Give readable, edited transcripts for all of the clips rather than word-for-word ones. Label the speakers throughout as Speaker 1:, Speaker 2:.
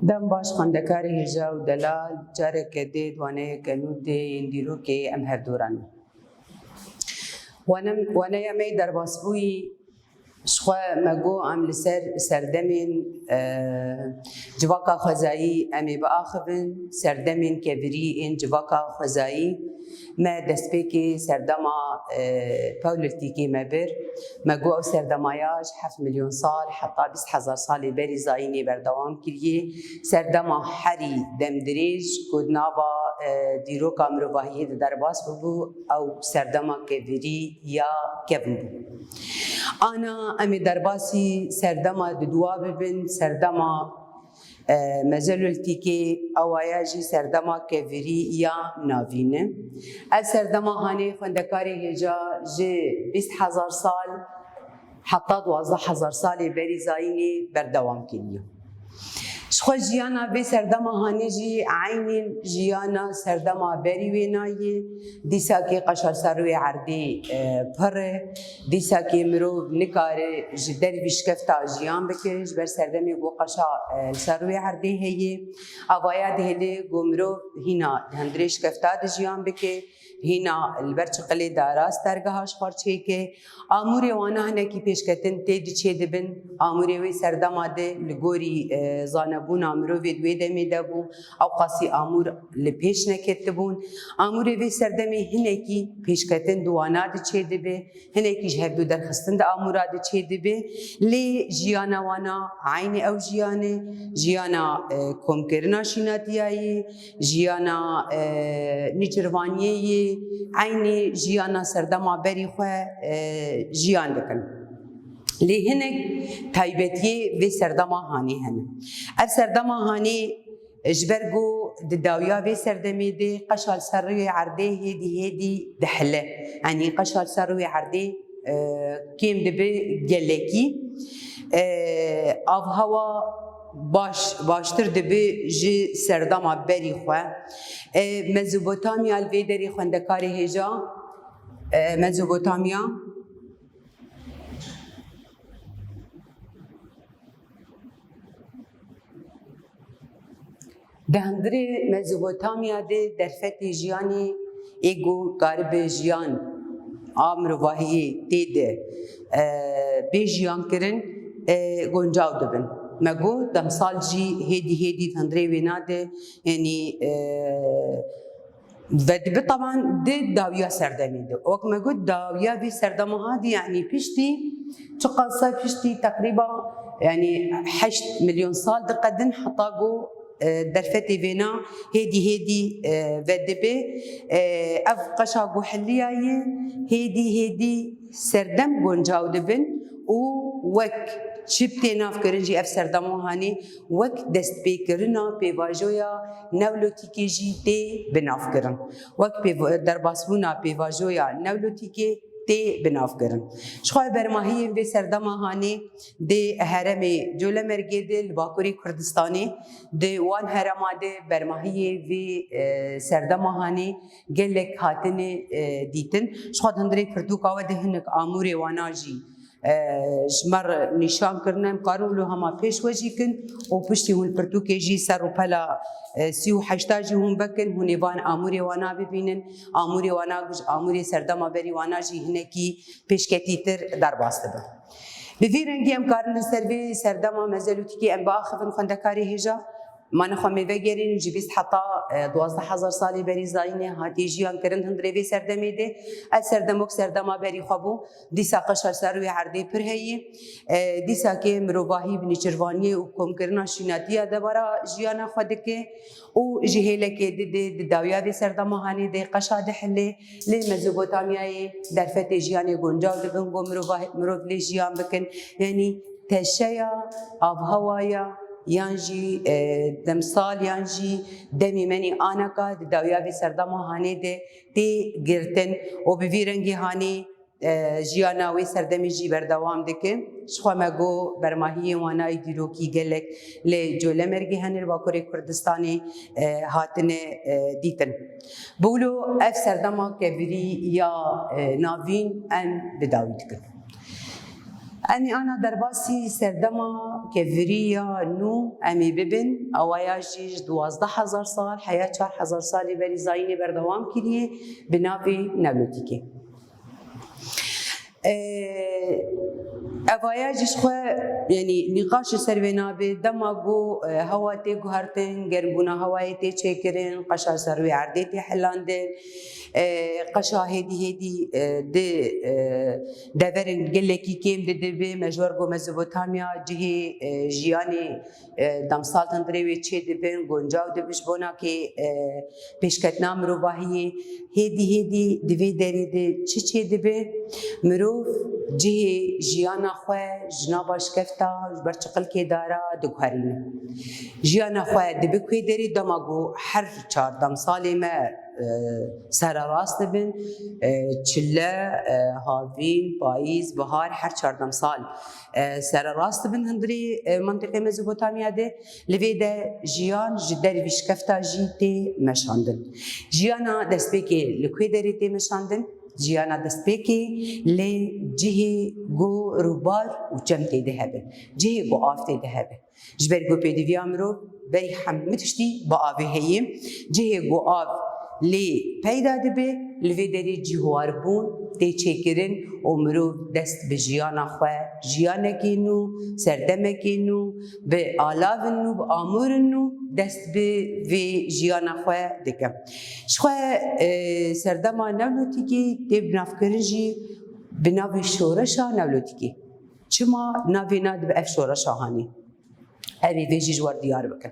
Speaker 1: دم باش خندکاری هجا و دلال جاره که دید وانه کنود یندیرو که ام هر دوران وانه یمی در باسبوی شخوا مگو ام لسر سردمین جواکا خزایی امی با آخفن سردمین که بری این جواکا خزایی ما دستپیکی سردما پولتیکی مبر مگو او سردمایاش 7 میلیون سال حتی 20,000 سالی بری زاینی بردوام کریه سردما حری دمدریج کدناوا دیروکا مروواهی در باس ببو او سردما که بری یا کبن بو آنا امی درباسی سردما ددوا ببن سردما مزلولتی که اوایاجی سردما کفری یا ناوینه از سردما هانی خندکاری هجا جه 20,000 سال حتی 12,000 سالی بری زاینی بردوام کلیه شخو جیانا به سردما هانی جی عین جیانا سردما بری وینایی دیسا که قشر سروی عردی پر دیسا که مرو نکاره جدر بیشکفتا جیان بکرش بر سردمی گو قشر سروی عردی هی اوایاد هلی گو مرو هینا هندریش کفتا جیان بکر هینا البرچقلی داراست درگاهش خورچه که آموری وانا هنکی پیشکتن تید چه دبن آموری وی سردما ده لگوری زانبون آمورو وی دوی دمی دبو او قاسی آمور لپیش نکت بون آموری وی سردمی هنکی پیشکتن دوانا ده چه دبه هنکی جهدو درخستن ده آمورا ده چه دبه لی جیانا وانا عین او جیانا کمکرنا شیناتیایی جیانا نیچروانیه عینی جیانا سردما بری خواه جیان دکن لی هنک تایبتیه و سردما هانی هنه اف سردما هانی جبرگو داویا و سردمی ده قشال سروی عرده هدی دحله یعنی قشال سروی عرده کم دبه گلکی آب هوا باشتر دبی جی سردما بری خواه مزوبوتامیا الویدری خندکاری هجا مزوبوتامیا دهندری مزوبوتامیا ده درفت جیانی ایگو قارب جیان آمرواهی دیده بی جیان کرن گنجاو دبن مگو دمسال جی هدی تندری ویناده یعنی ودبه طبعا ده داویا سردمی ده وقت مگو داویا في سردما هادي يعني بيشتي تقصى بيشتي تقريبا يعني 8 مليون سال دقدن حطاقو درفتي فينا هدي ودبه اف قشاقو حلياي هدي سردم گنجاو دبن و وك شبتي ناف كرنجي اف سردمو هاني وك دست بيكرنا بيواجويا نولوتيكي جي تي بناف كرن وك درباسبونا بيواجويا نولوتيكي تي بناف كرن شخوي برماهي في سردما هاني دي هرمي جولا مرگيد الباكوري كردستاني دي وان هرما دي برماهي في سردما هاني گلك هاتني ديتن شخوات هندري پرتوكاوه ده هنك آموري واناجي جمر نشان کرنم قارولو هما پیش وجی کن و پشتی هون پرتوکه جی سر و پلا 38 جی هون بکن هونی وان آموری وانا ببینن آموری وانا آموری سردما بری وانا جی هنکی پیشکتی تر در باسته با بفی رنگی ام کارن سروی سردما مزلوتی که ام با آخفن خندکاری هجا ما نخواهی وگرین جبیست حتی 12,000 سالی بری زاینه هاتی جیان کرن هندره وی سردمی ده از سردموک سردما بری خوابو دیسا قشر سروی عرده پر هیی دیسا که مروواهی بنی چروانیه و کم کرنا شیناتیه دبارا جیان خود که و جهیله که ده داویا وی سردما هانی ده قشا ده حله لی مزوبوتامیای درفت جیان گنجاو ده بنگو مروف لی جیان بکن یعنی تشیا آب هوایا یانجی دمسال یانجی دمی منی آنکا داویا وی سردما هانی ده تی گرتن و بوی رنگی هانی جیانا وی سردمی جی بردوام دکن شخوا مگو برماهی وانای دیروکی گلک لی جوله مرگی هنر باکوری کردستانی هاتنه دیتن بولو اف سردما کبری یا ناوین ان بداوید کن أنا درباسي سردما كفريا نو أمي ببن أوايا جيج 12,000 سال حياة 4,000 سالي بري زايني بردوام كريه بنافي نولوتيكي أواياجش خو يعني نقاش سروينا بدماغو هواتي جهرتن جربونا هوايتي تشكرين قشا سروي عردتي حلاندن قشا هدي دفرن قلكي كيم دبي مجورجو مزبوطاميا جهي جياني دمسال تندري تشي دبن گونجاو دبش بونا كي بيشكتنا مروباهي هدي دبي دري دي تشي دبي مروف جهي جيانا خو جناباش كفتا برچقل كي دارا دغهرين جيانا خو دبي كوي دري دماغو هر 4 دمسالي ما سر راست بن چله هاوین پاییز بهار هر 4 سال سر راست بن هندری منطقه مزوپوتامیا ده لوی ده جیان جدر ویشکفتا جیتی مشاندن جیانا دستپیکی لکوی دری تی مشاندن جیانا دستپیکی لی جهی گو روبار و جمتی ده هبه جهی گو آفتی ده هبه جبر گو پیدی ویامرو بری حمتشتی با آوی هیم جهی گو آف لی پیدا دبه لوی دری جهوار بون تی چکرین عمرو دست به جیانا خواه جیانه کینو سردمه کینو به آلاونو به آمورنو دست به وی جیانا خواه دکم شخواه سردما نولوتی که تی بنافکرین جی بناوی شورشا نولوتی که چما ناوی ناد به اف شورشا هانی أبي فيجي جوار ديار بكن.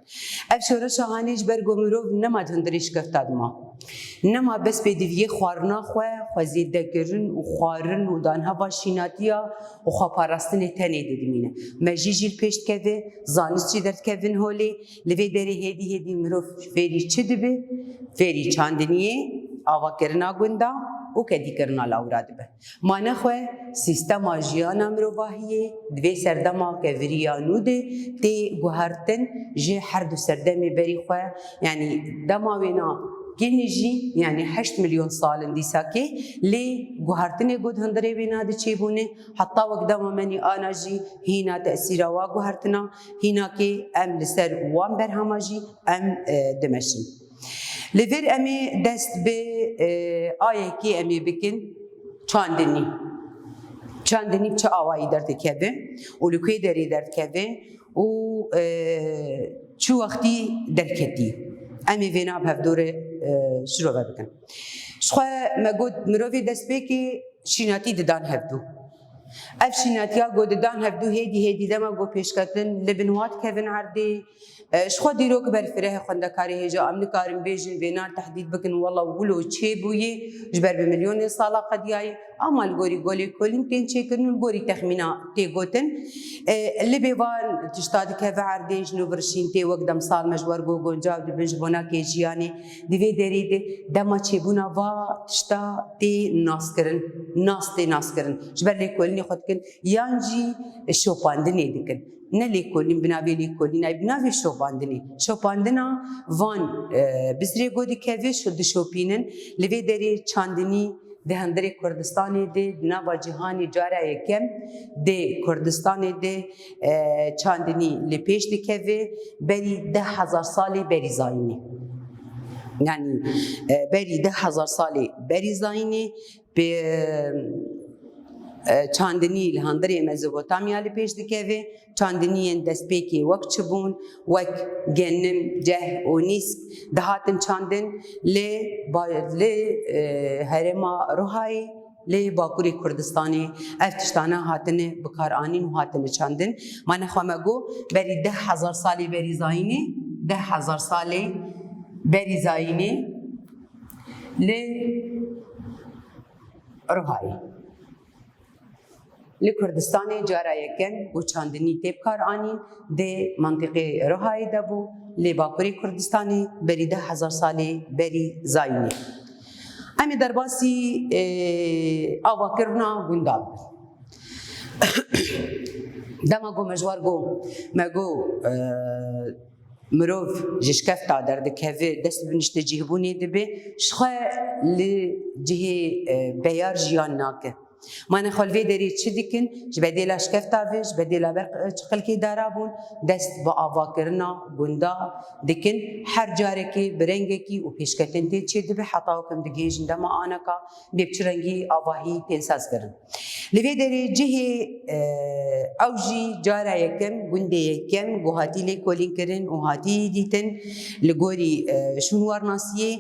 Speaker 1: أبشر شهانيج برجو مروف نما تندريش كفتاد ما. نما بس بديفيه خوارنا خوازيد دكرن وخوارن ودان هوا شيناتيا وخبارستن تاني ددمينه. مجيجي البيشت كذا زانس جدرت كذن هولي لفي دري هدي مروف فيري تشدبه فيري چاندنيه آوا کرنا گندا و کدی کرنا لاوراد به مانه خو سیستم آجیانا مروباهیه دوی سردما که وریانو ده تی گوهرتن جه هر دو سردمی بری خو یعنی دما وینا گنجی یعنی 8 مليون سال دیسا که لی گوهرتن گود هندره وینا ده چی بونه حتی وقت دما منی آنا جی هینا تأثیر وا گوهرتنا هینا که ام لسر وان برهما جی ام دمشن لفر امی دست به آیه کی امی بکن چاندنی چه آوایی درد کبه و لکوی دری درد کبه و چو وقتی درکتی امی وینا بهفدور شروع بکن شخواه مگود مروی دست به که شیناتی ددان هفدو اف شیناتیا گود ددان هفدو هیدی دما گو پیشکتن لبنوات کبن عردی شخو دیروک برفره خندکاری هجا امن کارم بیجن بینار تحدید بکن والله ولو چه بویه جبر به میلیون سالا قدیای اما الگوری کلین تین چه کرن الگوری تخمینا تی گوتن لبیوان تشتاد که عردی جنو برشین تی وقدم سال مجبور گو گنجاو دی بنج بونا که جیانی دیوی درید دما چه بونا وا تشتا تی ناس کرن جبر لی کلین خود کن یانجی شوپاندنی دکن نه لیکولین بنابی لیکولین ای بنابی شوپاندنا وان بزری گودی کوی شد شوپینن لوی دری چاندنی ده هندری کردستانی ده نوا جهانی جاره یکم ده کردستانی ده چاندنی لپیش دی کوی بری 10,000 سالی بری زاینی یعنی بری 10,000 سالی بری زاینی به چاندنی لهندری مزوپوتامیا لپیش دکوی چاندنی دست پیکی وقت چبون وقت گنم جه و نیسک دهاتن چاندن لی هرما روحای لی باکوری کردستانی افتشتانه هاتنه بکار آنین و هاتنه چاندن من خواهم گو بری 10,000 سالی بری زاینی 10,000 سالی بری زاینی لی روحای لکردستان جاره یکن و چاندنی تبکار آنین ده منطقه روحای دبو لباکوری کردستانی بری 10,000 سالی بری زاینی امی درباسی آوا کرنا گنداب دما گو مجوار گو مگو مروف جشکفتا درد کهوه دست بنشت جهبونی دبه شخواه لجهه بیار جیان ناکه ما نخلوی داری چی دیکن جبدی لشکف تاویج بدی لبر چقل کی دارابون دست با آوا کرنا گندا دیکن هر جاره کی برنگه کی و پیشکتن تی چی دبی حتا و کم دیگیج دما آنا کا بیبچرنگی آواهی تنساز کرن لوی داری جهه اوجی جاره یکم گنده یکم گوهاتی لی کولین کرن و هاتی دیتن لگوری شونوار ناسیه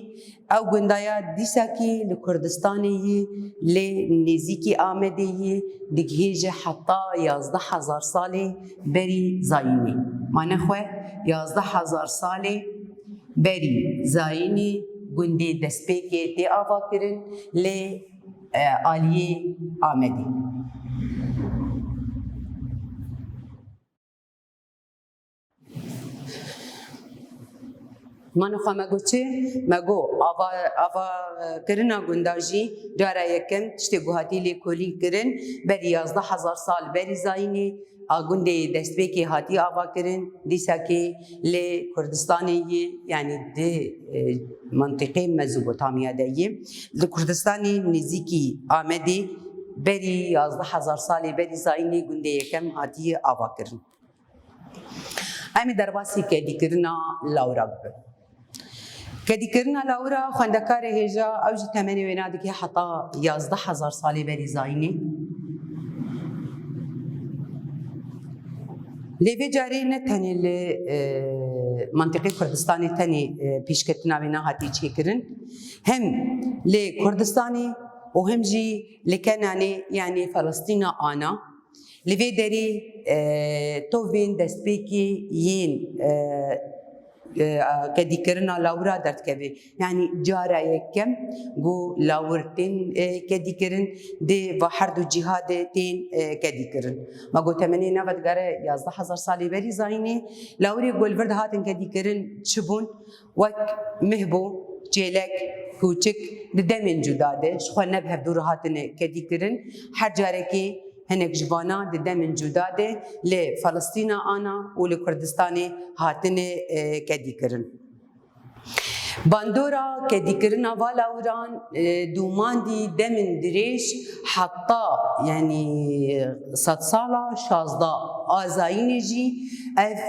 Speaker 1: او گندایا دیسا کی لکردستانی لی نزیکی آمده دیگهیج حتی 11,000 سالی بری زاینی معنی خواه 11,000 سالی بری زاینی گنده دسپیکی تی آوا کرن لی آلیه آمده من خو مگو چه مگو آوا کرنا گنداجی جاره یکم تشتی گوهاتی لی کولی کرن بری 11,000 سال بری زاینی آگونده دستبیکی هاتی آوا کرن دیسا که لی کردستانی یعنی ده منطقه مزوبوتامیا دهیه لی کردستانی نزیکی آمده بری 11,000 سالی بری زاینی گونده یکم هاتی آوا کرن امی درباسی که دیگرنا لاورا ببن کدی کرنا لاورا خواندکار هجا اوج تمنی وینادی که حتی 11,000 سالی بری زاینی لیوی جاری نه تنی منطقه کردستانی تنی پیشکتنا وینا هاتی چی کرن هم لی کردستانی و هم جی لکنانی یعنی فلسطین آنا لیوی داری تو وین دستپیکی یین کدی کرنا لاورا درد کبی یعنی جاره یکم گو لاورتین کدی کرن دی و هر دو جهاد تین کدی کرن ما گو تمنی نود گره 11,000 سالی بری زاینی لاوری گل ورد هاتن کدی کرن چبون وک مهبو جیلک کوچک دمن جداده شخو نبه دور هاتن کدی کرن هر جاره کی هنک جوانا ده من جداده ل فلسطین آنا و ل کردستان هاتن کدی کرن باندورا کدی کرن والا وران دومان دی دمن دریش حتی یعنی 100 سالا 16 آزاینی جی اف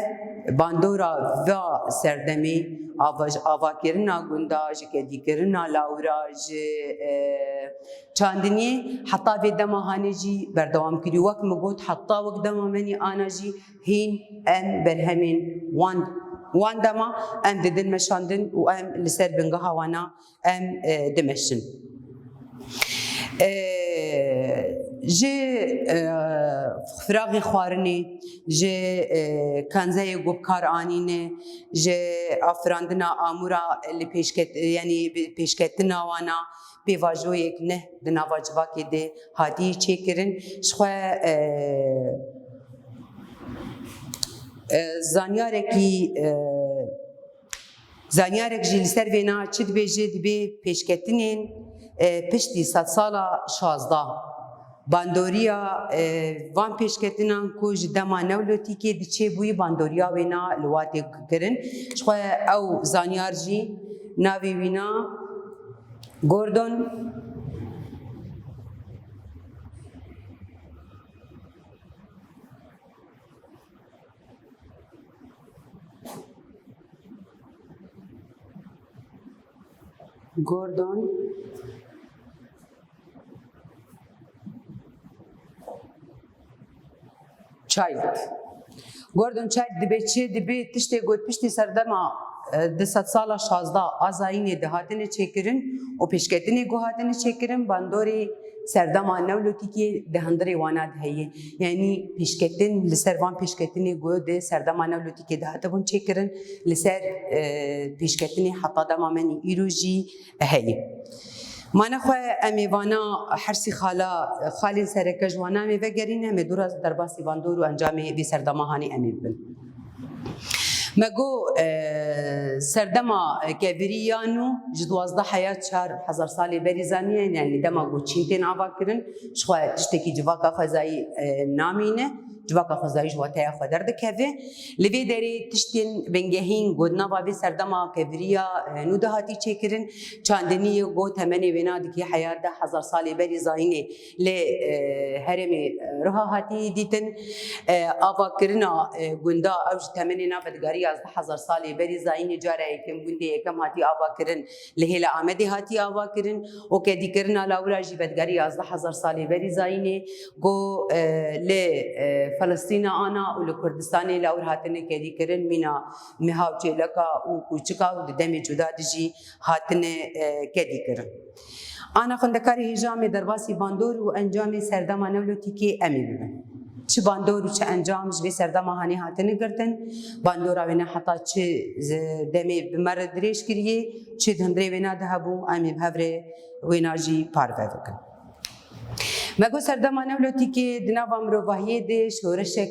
Speaker 1: باندورا و سردمی آوا کرنا گنداج کدی کرنا لاوراج چاندنی حتی به دماهانی جی بردوام کردی وقت مگود حتی وقت دمامنی آنا جی هین ام برهمین وان دما ام ددن مشاندن و ام لسر بنگاه وانا ام دمشن جه فراغی خوارنی جه کنزه گوبکار آنینه جه افراندنا آمورا لی پیشکت یعنی پیشکتنا وانا پیواجو یک نه دنا واجبا که ده هاتی چه کرن شخواه زانیارک جیل سر وینا چید بیجه دبی پیشکتنین پشتی 100 سالا 16 باندوریا وان پیشکتنان کوج دما نولوتی که دیچه بوی باندوریا وینا لواتی کرن شخواه او زانیار جی ناوی وینا گوردون چایلد گوردون چایلد دبی چه دبی تشتی گود پشتی سردما 200 سالا 16 آزاینی دهاتنی چکرن و پیشکتنی گوهاتنی چکرن باندوری سردما نولوتی که دهندری واناد هیه یعنی پیشکتن لسر وان پیشکتنی گود سردما نولوتی که دهاتبون چکرن لسر پیشکتنی حتی دمامنی ایروجی هیه ما نخواه امیوانا حرسی خالی سرکه جوانا امی وگرین امی دور از درباسی باندور و انجامی بی سردماهانی امی بل مگو سردما کبریانو جدوازده حیات 4,000 سالی بریزانیه یعنی دما گو چینتین آوا کرن شخواه تشتکی جواکا خزایی نامینه جواکا خزایی جواتای خود دردکوه لوی داری تشتین بنگهین گودنا و سردما کبریا نوده هاتی چکرن چاندنی گو تمنی وینا دکی حیات 10,000 سالی بری زاینه ل هرمی رها هاتی دیتن آوا کرنا گوندا اوج تمنی نابدگاری 11,000 سالی بری زاینه جاره یکم گوندی یکم هاتی آوا کرن لهلا آمدی هاتی آوا کرن و کدی کرنا لاوراجی بدگاری 11,000 سالی بری زاینه گو ل فلسطین آنا و لکردستان لاور هاتنه کدی کرن مینا مهاو چلکا و کوچکا و دمی جدا دجی هاتنه کدی کرن آنا خندکاری هجام درباسی باندور و انجام سردما نولوتی که امی ببن چه باندور و چه انجام جوی سردما هانی هاتنه گردن باندورا وینا حتا چه دمی بمرد دریش کریه چه دندری وینا دهبو امی بهوره وینا جی پاروه بکن مگو سردما نولوتی که دناوا مروواهیه ده شورشک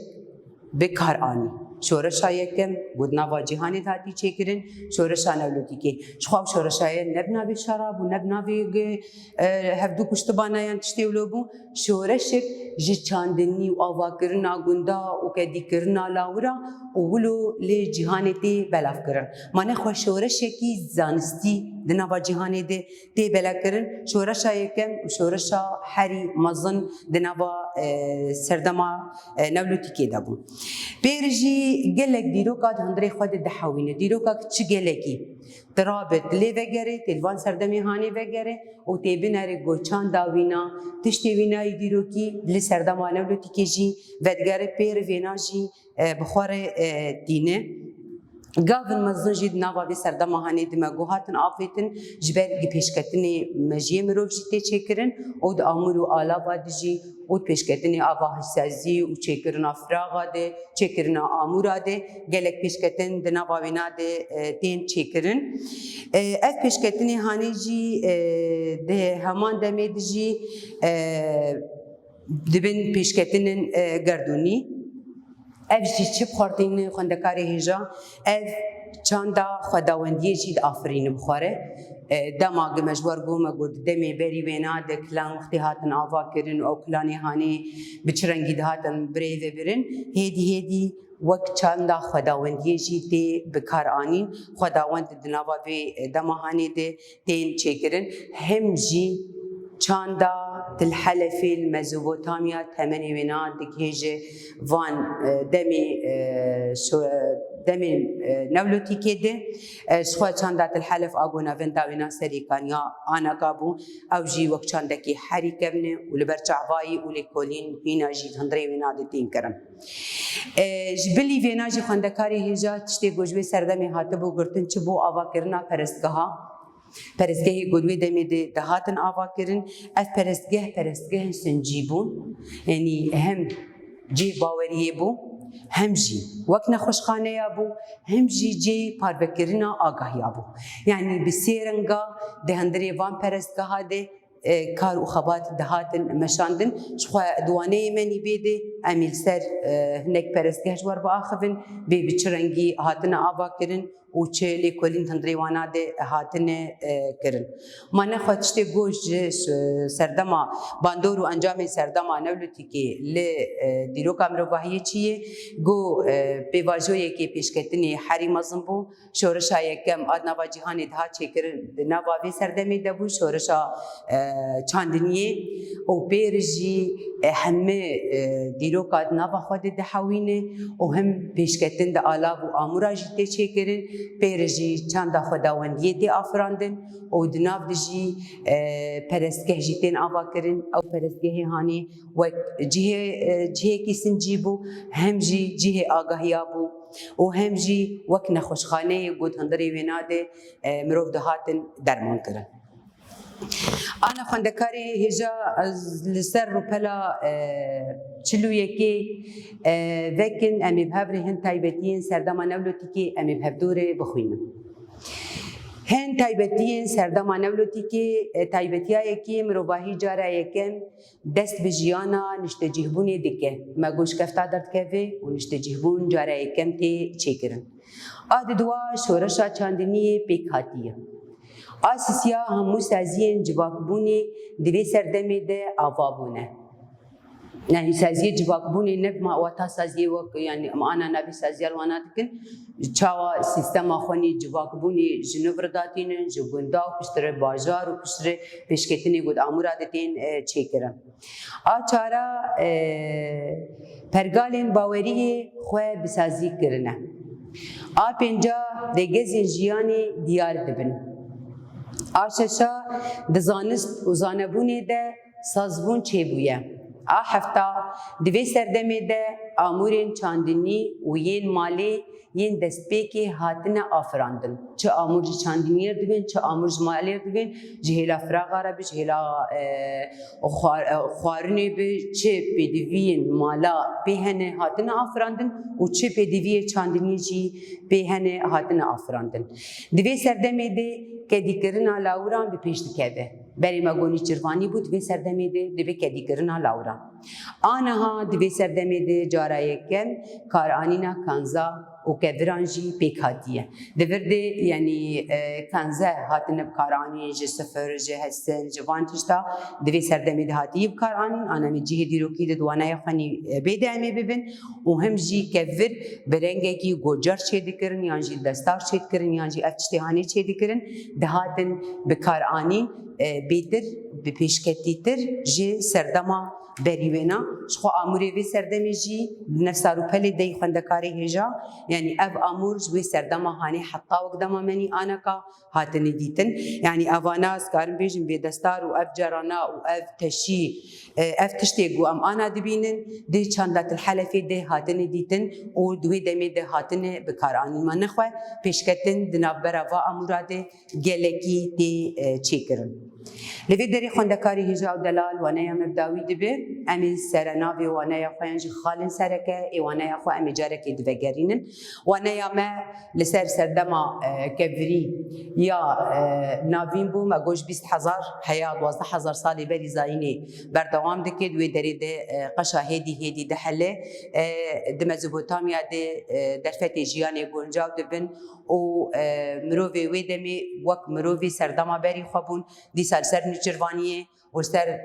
Speaker 1: بکار آنی شورشا یکم گودنا جهانی داتی چیکرین شورشا نولوتی که شخواب شورشای نبناوی شراب و نبناوی هفدو کشتبانایان تشتی ولوبو شورشک جی چاندنی و آوا کرنا گوندا و کدی کرنا لاورا و ولو لی جهانی تی بلاف کرن مانه خو شورشکی زانستی دنوا جهانی ده تی بلا کرن شورشا یکم و شورشا حری مزن دنوا سردما نولوتی که دابو بیرجی گلک دیروکات هندری خود دحوینه دیروکات چه گلکی ترابط لی وگره تلوان سردمی هانی وگره و تیبیناری گوچان داوینا تشتی وینای دیروکی لی سردمانه ولوتی که جی ودگره پیر وینا جی بخور دینه گاون مزن جید نوا بی سردما هانی دماغو هاتن آفیتن جبر گی پیشکتنی مجیه مروف جیته چکرن او دا آمور و آلا بادجی او پیشکتنی آواهی سازی و چکرن افراغا ده چکرن آمورا ده گلک پیشکتن دنوا وینا ده تین چکرن اف پیشکتنی هانی جی ده همان دمید جی دبن پیشکتن گردونی اف چی بخورتین خندکاری هجا اف چاندا خداوندی جید آفرین بخوره دماغ مجبور بوم گود دمی بری وینا ده کلان وقتی هاتن آوا کرن او کلانی هانی بچرنگی ده هاتن بریو برن هیدی وقت چاندا خداوندی جیدی بکار آنین خداوند دنوا به دماهانی ده تین چکرن هم جی چاندا تلحلف المزوبوتاميا ثمانية وينات دكيجة وان دمي نولوتي كده شخوة چاندا تلحلف آگونا وندا وينا سريكانيا آنا قابو او جي وقت چاندكي حري كبنه ولبرچعواي ولكولين هنا جي هندري وينا دتين كرم جبلي وينا جي خندكاري هجا تشتي گوجوي سردمي هاتبو گرتن چبو آوا کرنا پرستگاها پرستگاه گروه دمیده دهاتن آوا کرن از پرستگاه سنجی بون یعنی هم جی باوریه بو هم جی وقت نخوشخانه یا بو هم جی پاروکرنا آگاهی بو یعنی بسیرنگا دهندری وان پرستگاه ده کار و خبات دهاتن مشاندن شخوا دوانه منی بیده امیل سر هنک پرستگاه جوار با آخفن بی بچرنگی هاتن آوا کرن و چه لیکولین تندریوانا ده هاتنه کرن. من خودشته گوش سردما باندور و انجام سردما نولتی که ل دیرو کامرو باهی چیه گو پیواجویی که پیشکتنی حری مزن بو شورشا یکم آدنا و جهانی ده چه کرن نواوی سردمی دبو شورشا چاندنیه و پیرجی همه دیرو کاد نوا خود ده حوینه و هم پیشکتن ده آلا و آمورا جیته چه کرن پیرجی چند خداوندیه دی آفراندن و دناف دجی پرستگاه جیتین آوا کرن او پرستگاه هانی و جهه کی سنجیبو هم جهه آگاهی آبو و هم جی وک نخوشخانه گود هندری ویناده مروف دهاتن درمان کرن. آنا خندکاری هجا لسر رو پلا چلو یکی وکن امی بهبری هن تایبتین سردما نولوتی که امی بهبدوره بخوینم. هن تایبتین سردما نولوتی که تایبتیا یکی مروباهی جاره یکم دست بجیانا نشته جهبونی دیگه مگوش کفتا درد که و نشته جهبون جاره یکم تی چیکرن. آد دوا شورشا چاندنی پیک هاتیه. آسیسیا همو سازین جواب بونی دوی سردمی ده آوا بونه. يعني سازيه جواكبوني نب ما واتا سازيه وك يعني ما انا نبي سازيه الواناتكن تشاوا سيستم اخوني جواكبوني جنوبرداتين جونداو بشتر بازار و بشتر پیشکتنی گود اموراتین چیکرن آچارا پرگالین باوری خو بسازی کرنه آ پنجا دگز جیانی دیار دبن آششا دزانست و زانبونی ده سازبون چه بویه آ هفته دوی سردمه ده آمورین چاندنی و ین مالی ین دستپیکی هاتنه آفراندن چه آمور چاندنیر دوین چه آمور مالیر دوین جهلا فراغاره به جهلا خوارنه به چه پدوین مالا بهنه هاتنه آفراندن و چه پدوی چاندنی جی بهنه هاتنه آفراندن دوی سردمه ده که دیگرنا لاوران به پیش دکده بری مگونی چرخانی بود دوی سردمه ده دوی که دیگرنا لاوران آنها دوی سردمه ده جارای کن کارانینا کانزا و کدرانجی پیکاتیه دورده یعنی کانزا هاتن بکارانی ج سفر ج هستن جوانتشتا دوی سردمه ده هاتی بکارانین آنها می جه دیروکی ده دوانای خانی بیدامه ببین و هم جی کفر برنگه کی گوجر چه دکرن یا جی دستار چه دکرن یا جی افتشتهانی چه دکرن ده هاتن بکارانی بیتر بپیشکتیتر ج سردما بریونا شخو آموری وی سردمی جی نفسارو پلی دی خندکاری هجا يعني أب أمور جوي سردما هاني حتى وقدما مني أنا كا هاتني ديتن يعني أفاناس كارن بيجن بيدستار وأف جرانا وأف تشي أف تشتيقو أم أنا دبينن دي چاندات الحلفة دي هاتني ديتن ودوي دمي دي هاتني بكاراني ما نخوة بيشكتن دنابرا و أمورات جلكي دي چيكرن لفي دري خندكاري هجا ودلال وانايا مبداوي دبي أمي سرنافي وانايا خوانجي خالن سركة وانايا خو أمي جاركي دفقرينن وانايا ما لسر سردما كفري يا نافين بو ما جوش 20,000 حياة 12,000 صالي بري زايني بردوام دكيد ويدري ده قشا هدي دحله دمزوبوتاميا ده درفتي جياني بونجاو دبن و مروفي ويدمي وك مروفي سردما بري خبون دي سر نجربانيه وسر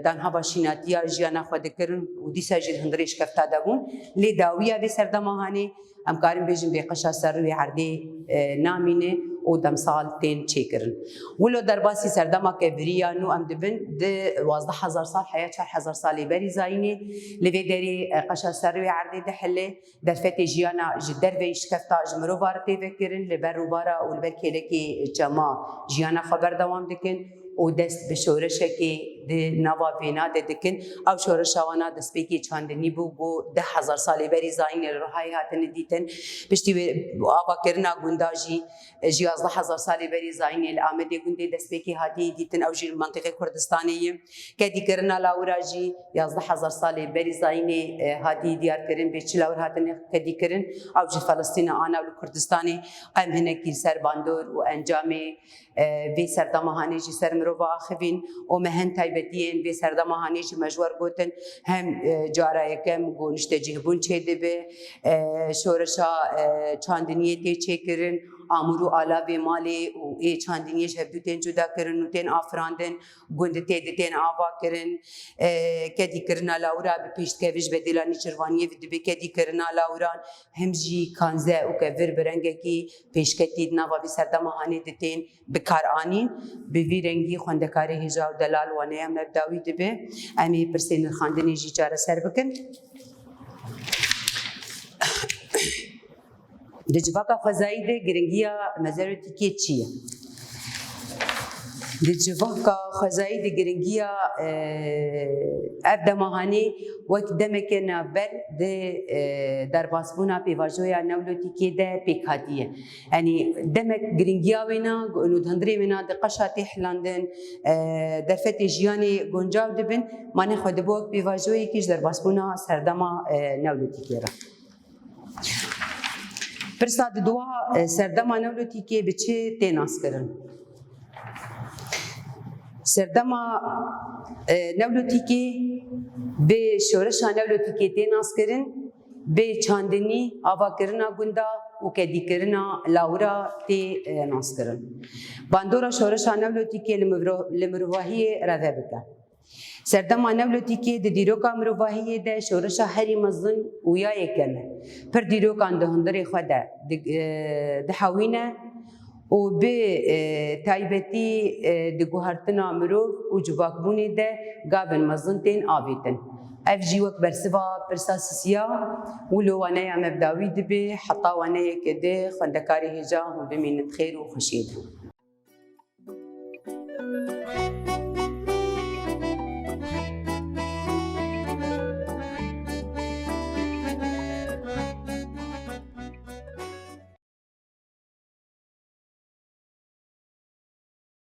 Speaker 1: دانها باشیناتیا جیانا خود کرن و دیسا جد هندریش کفتا دبون لی داویا به سردماهانی ام کاریم بیجن به قشا سر و عردی نامینه و دمسال تین چی کرن ولو درباسی سردما که بریا نو ام دبن ده 12,000 سال حیات 4,000 سالی بری زاینه لی دری قشا سر و عردی دحله در فت جیانا جدر ویش کفتا جمرو بارتی فکرن لی بر روبارا و لبر کلکی جما جیانا خبر دوام دکن و دست به شورشکی ده نوا بینا ده دکن او شورشوانا دست بیکی چاندنی بو 10,000 سالی بری زاین روحای هاتن دیتن پشتی آبا کرنا گنداجی 11,000 سالی بری زاین الامده گنده دست بیکی هاتی دیتن او جی منطقه کردستانیه که دی کرنا لاوراجی 11,000 سالی بری زاین هاتی دیار کرن بیچ لاور هاتن که دی کرن او جی فلسطین آنا و کردستانی قیم هنکی سر باندور و انجام وی سردماهانی جی سر مروفا آخوین و مهن تایبتیین وی سردماهانی جی مجور گوتن هم جارای کم گونشت جهبون چه دبه شورشا چاندنیه تی چه کرن آمورو آلاوی مالی و ای چاندنیش هفدو تین جدا کرن و تین آفراندن گنده تین آوا کرن کدی کرنا لاورا به پیشت کویش بدلانی چروانیه و دبی کدی کرنا لاوران هم جی کانزه و که ور برنگه کی پیشکتید نوا بی سردماهانی دتین بکار آنین به وی رنگی خوندکاری هجا و دلال وانه مبداوی دبه امی پرسین خاندنی جی چاره سر بکن دجواکا خزایی ده گرنگیا مزارتی که چیه؟ دجواکا خزایی ده گرنگیا افدماهانی وقت دمک نبر ده در باسبونا پیواجویا نولوتی که ده پیکادیه یعنی دمک گرنگیا وینا نودهندری وینا ده قشاتی حلاندن در فت جیانی گنجاو دبن مانه خود بوک پیواجویی کیش در باسبونا سردما نولوتی که را پرساد دوا سردما نولوتی که بچه تیناس کرن سردما نولوتی که به شورشا نولوتی که تیناس کرن به چاندنی آوا کرنا گندا و کدی کرنا لاورا تیناس کرن باندورا شورشا نولوتی که لمروهی روه بکن سردما نولوتیکی د دیروکا مروفاهیه ده شورشا هری مزن ویا یکمه پر دیروکان ده هندری خود ده حوینه و به تایبتی ده گوهرتنا مروف و جواکبونی ده گابن مزن تین آویتن اف جی وک برسوا پرساسیا ولو وانا مبداوی دبی حتا وانا کده خندکاری هجا هم بمینت خیر و خوشید